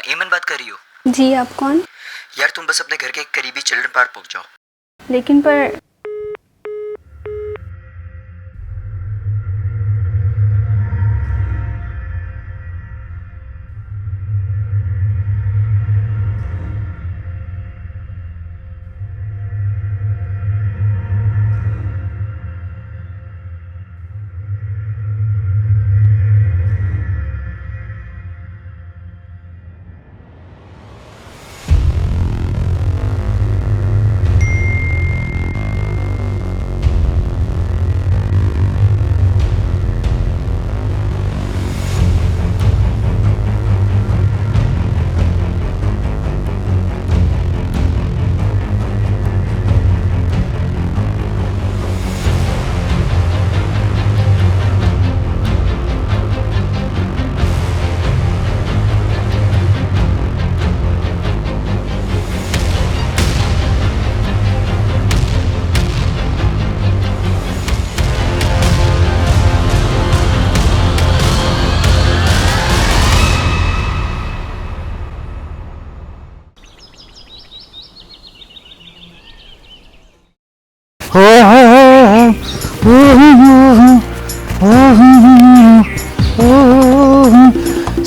एमन बात कर रही हो? जी, आप कौन? यार तुम बस अपने घर के करीबी चिल्ड्रन पार्क पहुंच जाओ। लेकिन पर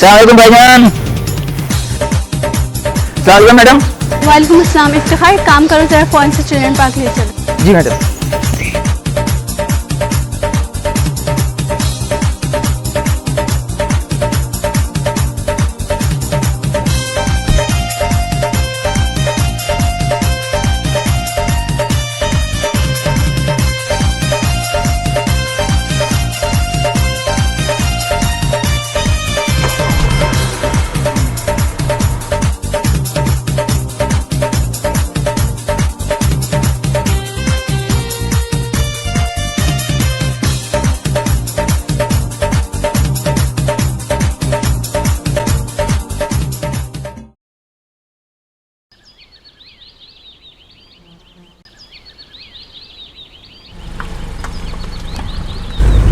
सलामुअलैकुम भाईजान। सलामुअलैकुम मैडम। वालेकुम अस्सलाम। इफ्तिखार, एक काम करो, जरा फ़ौरन से चिल्ड्रन पार्क ले चलो। जी मैडम।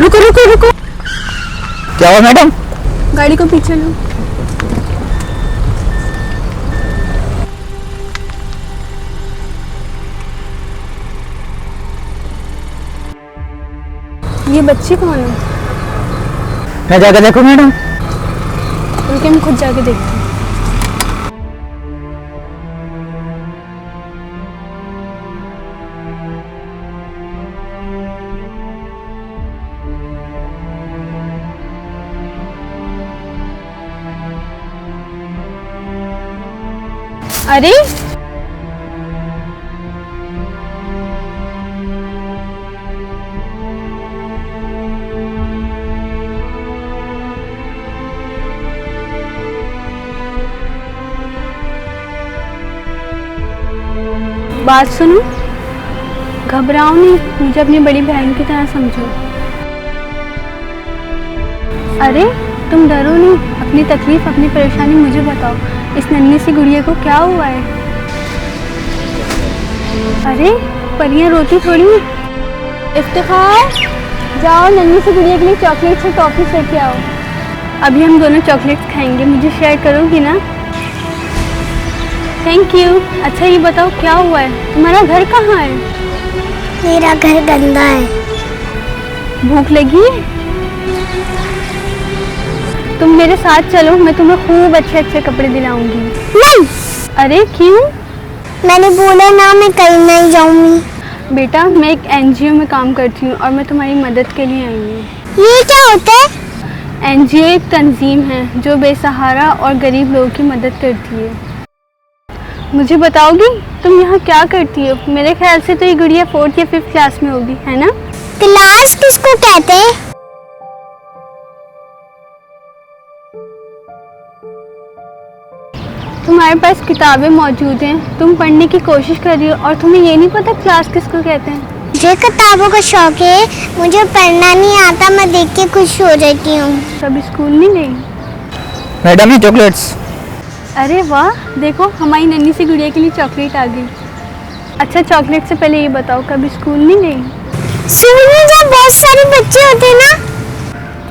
रुको रुको रुको, क्या हुआ मैडम? गाड़ी को पीछे लो। ये बच्ची कौन है? मैं जाकर देखूं मैडम? उनके मैं खुद जाके देखती हूँ। अरे बात सुनो, घबराओ नहीं, मुझे अपनी बड़ी बहन की तरह समझो। अरे तुम डरो नहीं, अपनी तकलीफ, अपनी परेशानी मुझे बताओ। इस नन्ही सी गुड़िया को क्या हुआ है? अरे परियां रोती थोड़ी। इफ्तिखार, जाओ नन्ही सी गुड़िया के लिए चॉकलेट्स और टॉफीज लेके आओ। अभी हम दोनों चॉकलेट्स खाएंगे, मुझे शेयर करोगी ना? Thank you. अच्छा ये बताओ क्या हुआ है? तुम्हारा घर कहाँ है? मेरा घर गंदा है। भूख लगी है? तुम मेरे साथ चलो, मैं तुम्हें खूब अच्छे अच्छे कपड़े दिलाऊंगी। नहीं। अरे क्यों? मैंने बोला ना, मैं कहीं नहीं जाऊंगी। बेटा मैं एक एनजीओ में काम करती हूँ और मैं तुम्हारी मदद के लिए आई हूँ। ये क्या होता है? एनजीओ एक तंजीम है जो बेसहारा और गरीब लोगों की मदद करती है। मुझे बताओगी तुम यहाँ क्या करती हो? मेरे ख्याल से तो ये गुड़िया 4th या 5th क्लास में होगी, है ना? क्लास किसको कहते हैं? तुम्हारे पास किताबें मौजूद हैं, तुम पढ़ने की कोशिश कर रही हो और तुम्हें ये नहीं पता क्लास किसको कहते हैं? मुझे किताबों का शौक है, मुझे पढ़ना नहीं आता, मैं देख के खुश हो जाती हूँ। कभी स्कूल नहीं गई? मैडम ये चॉकलेट्स। अरे वाह, देखो हमारी नन्ही सी गुड़िया के लिए चॉकलेट आ गई। अच्छा चॉकलेट से पहले ये बताओ, कभी स्कूल नहीं गई? स्कूल में जब बहुत सारे बच्चे होते हैं ना।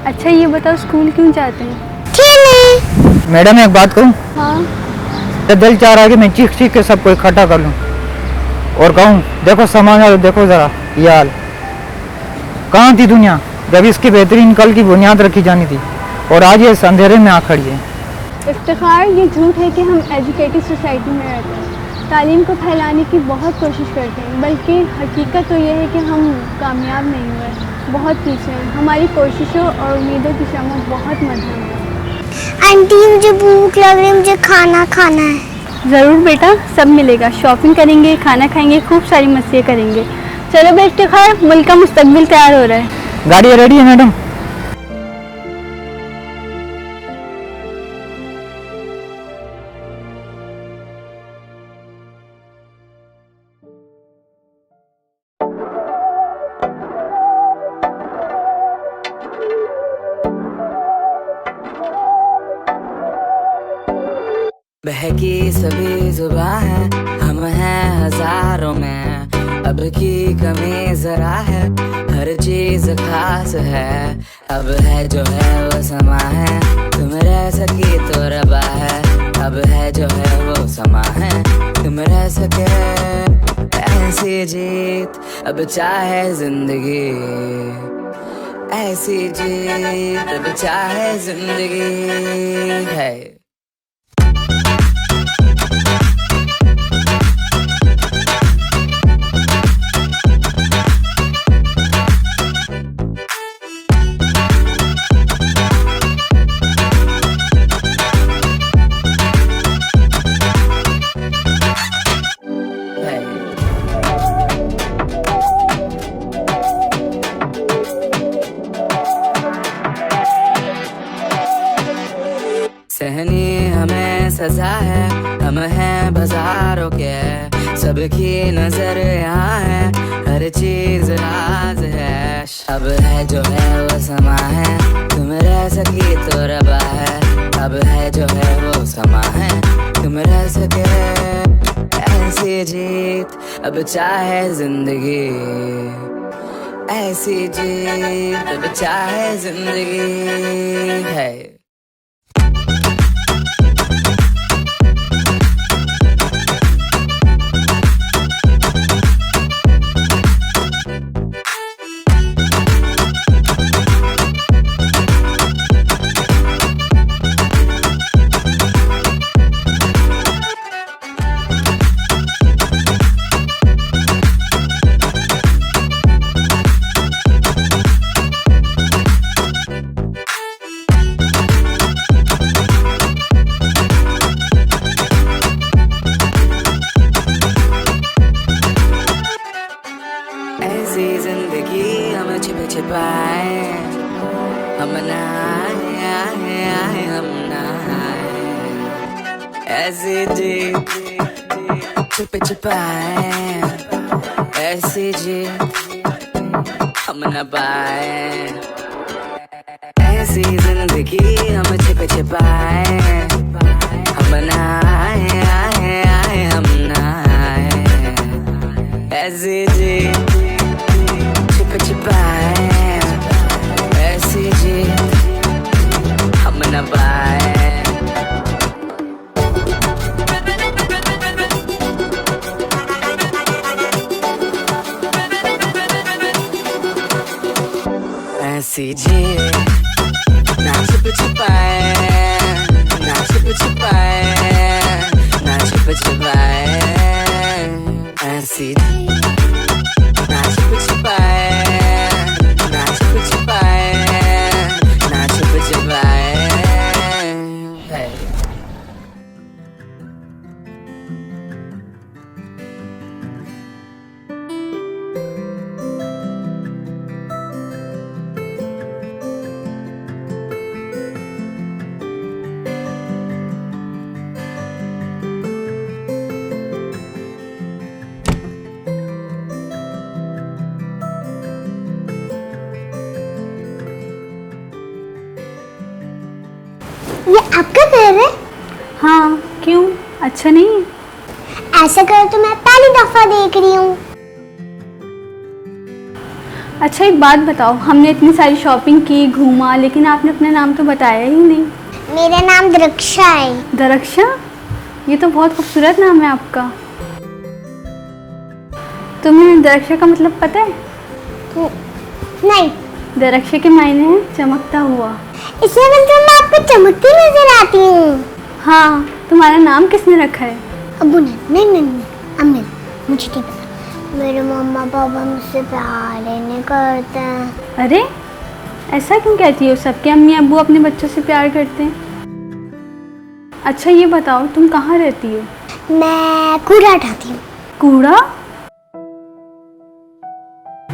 अच्छा ये बताओ स्कूल क्यों जाते हैं? खेलने। मैडम एक बात कहूँ, हाँ। तो दिल चाह रहा है कि मैं चीख चीख के सबको इकट्ठा कर लूँ और कहूँ देखो सामान है, देखो ज़रा ये हाल। कहाँ थी दुनिया जब इसकी बेहतरीन कल की बुनियाद रखी जानी थी और आज ये इस अंधेरे में आ खड़ी है। इफ्तिखार, ये झूठ है कि हम एजुकेटेड सोसाइटी में रहते हैं, तालीम को फैलाने की बहुत कोशिश करते हैं, बल्कि हकीकत तो ये है कि हम कामयाब नहीं हुए, बहुत पीछे हैं। हमारी कोशिशों और उम्मीदों की शमत बहुत मध्यम है। आंटी मुझे भूख लग रही है, मुझे खाना खाना है। ज़रूर बेटा, सब मिलेगा। शॉपिंग करेंगे, खाना खाएंगे, खूब सारी मस्तियाँ करेंगे। चलो बे इफ्तिखार, मुल्क का मुस्तकबिल तैयार हो रहा है। गाड़ी रेडी है मैडम? बहकी सभी जुबां है, हम हैं हजारों में, अब की कमी जरा है, हर चीज खास है, अब है जो है वो समा है, तुम रह सकी तो रबा है, अब है जो है वो समा है, तुम रह सके, ऐसी जीत अब चाहे जिंदगी, ऐसी जीत अब चाहे जिंदगी है। सहनी हमें सजा है, हम हैं बाजारों के, सबकी नजर यहाँ है, हर चीज राज है, अब है जो है वो समा है, तुम रह सकी तो रबा है, अब है जो है वो समा है, तुम रह सके, ऐसी जीत अब चाहे जिंदगी, ऐसी जीत अब चाहे जिंदगी है। ऐसी जिंदगी हम छिप छिपाए, हम नहाए आए आए हम नहाए, ऐसी जी छिप छिपाए, ऐसी जी हम न पाए, ऐसी जिंदगी हम छिप छिपाए, हम नहाए आए आए हम नहाए, ऐसी जी छिप छिपाए, ऐसी जी हम न पाए। ऐसी जी ना छिप छिपाए, ना छिप छिपाए, ना छिप छिपाए, ऐसी ना छिप छिपाए, ना छिप छिपाए, ना छिप छिपाए। ये आपका घर है? हाँ, क्यों? अच्छा नहीं है? ऐसा घर तो मैं पहली दफा देख रही हूँ। अच्छा एक बात बताओ, हमने इतनी सारी शॉपिंग की, घूमा, लेकिन आपने अपना नाम तो बताया ही नहीं। मेरा नाम दरक्षा है। दरक्षा, ये तो बहुत खूबसूरत नाम है आपका। तुम्हें दरक्षा का मतलब पता है? नहीं। दरक्षा के मायने हैं चमकता हुआ। इसमें मतलब मैं आपको चमकती नजर आती हूँ। हाँ, तुम्हारा नाम किसने रखा है? अबू ने। नहीं, अम्मी। मुझे नहीं पता। मेरे मम्मा पापा मुझसे प्यार नहीं करते हैं। अरे, ऐसा क्यों कहती हो? सबके अम्मी अब्बू अपने बच्चों से प्यार करते हैं। अच्छा ये बताओ, तुम कहाँ रहती हो? मैं कूड़ा उठाती हूँ। कूड़ा?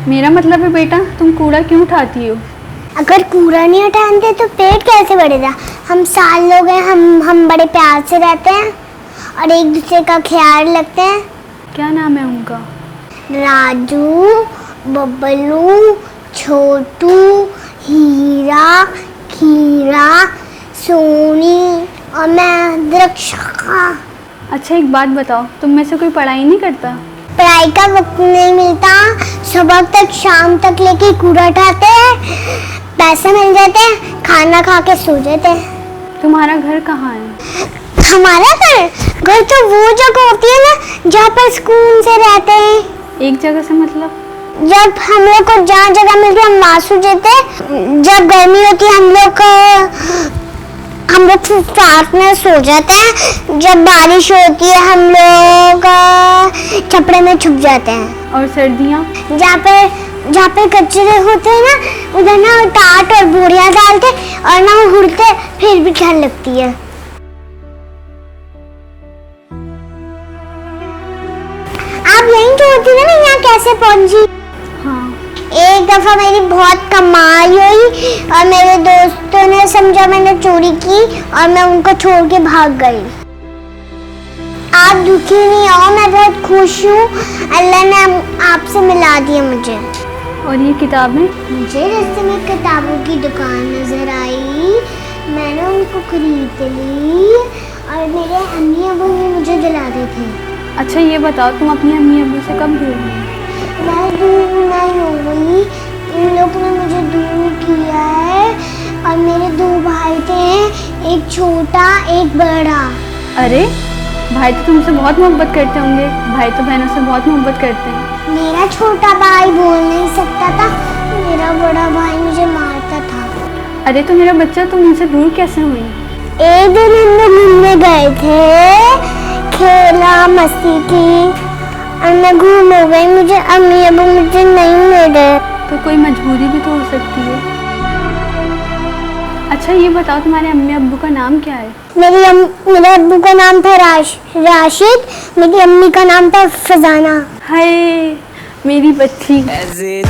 मेरा मतलब है बेटा, तुम कूड़ा क्यों उठाती हो? अगर कूड़ा नहीं हटाते तो पेट कैसे बढ़ेगा? हम 7 लोग हैं, हम बड़े प्यार से रहते हैं और एक दूसरे का ख्याल रखते हैं। क्या नाम है उनका? राजू, बबलू, छोटू, हीरा, खीरा, सोनी और मैं दरक्षा। अच्छा एक बात बताओ, तुम में से कोई पढ़ाई नहीं करता? पढ़ाई का वक्त नहीं मिलता, सुबह तक शाम तक लेके कूड़ा उठाते हैं, पैसे मिल जाते हैं, खाना खा के सो जाते हैं। तुम्हारा घर कहाँ है? हमारा घर तो वो जगह होती है ना जहाँ पर सुकून से रहते हैं। एक जगह से मतलब? जब हम लोग को जहाँ जगह मिलती है हम वहाँ सो जाते हैं। जब गर्मी होती है हम लोग साथ में सो जाते हैं। जब बारिश होती है हम लोग छपड़े में छुप जाते हैं। और सर्दियाँ? जहाँ पे कचरे होते हैं ना उधर ना टाट और बोरियां डालते और ना उड़ते, फिर भी ठंड लगती है। आप यहीं छोड़ती ना, यहाँ कैसे पहुंची? हाँ। एक दफा मेरी बहुत कमाई हुई और मेरे दोस्तों ने समझा मैंने चोरी की और मैं उनको छोड़ के भाग गई। आप दुखी नहीं हो, मैं बहुत खुश हूँ। अल्लाह ने आपसे मिला दिया मुझे। और ये किताबें? मुझे रास्ते में किताबों की दुकान नजर आई, मैंने उनको खरीद ली और मेरे अम्मी अबू ने मुझे दिला दी थी। अच्छा ये बताओ, तुम अपनी अम्मी अब्बू से कब दूर हुई? मैं दूर नहीं हो गई, इन लोगों ने मुझे दूर किया है। और मेरे 2 भाई थे, एक छोटा एक बड़ा। अरे, भाई तो तुमसे बहुत मोहब्बत करते होंगे। भाई तो बहनों से बहुत मोहब्बत करते हैं। मेरा छोटा भाई बोल नहीं सकता था, मेरा बड़ा भाई मुझे मारता था। अरे तो मेरा बच्चा, तुम उनसे दूर कैसे हुई? एक दिन हम लोग घूमने गए थे, खेला मस्ती की और मैं घूम हो गई। मुझे अम्मी अबू मुझे नहीं मिले। तो कोई मजबूरी भी तो हो सकती है। अच्छा ये बताओ, तुम्हारे अम्मी अब्बू का नाम क्या है? मेरे अब्बू का नाम था राशिद, मेरी अम्मी का नाम था फजाना। हाय मेरी बच्ची। ऐसे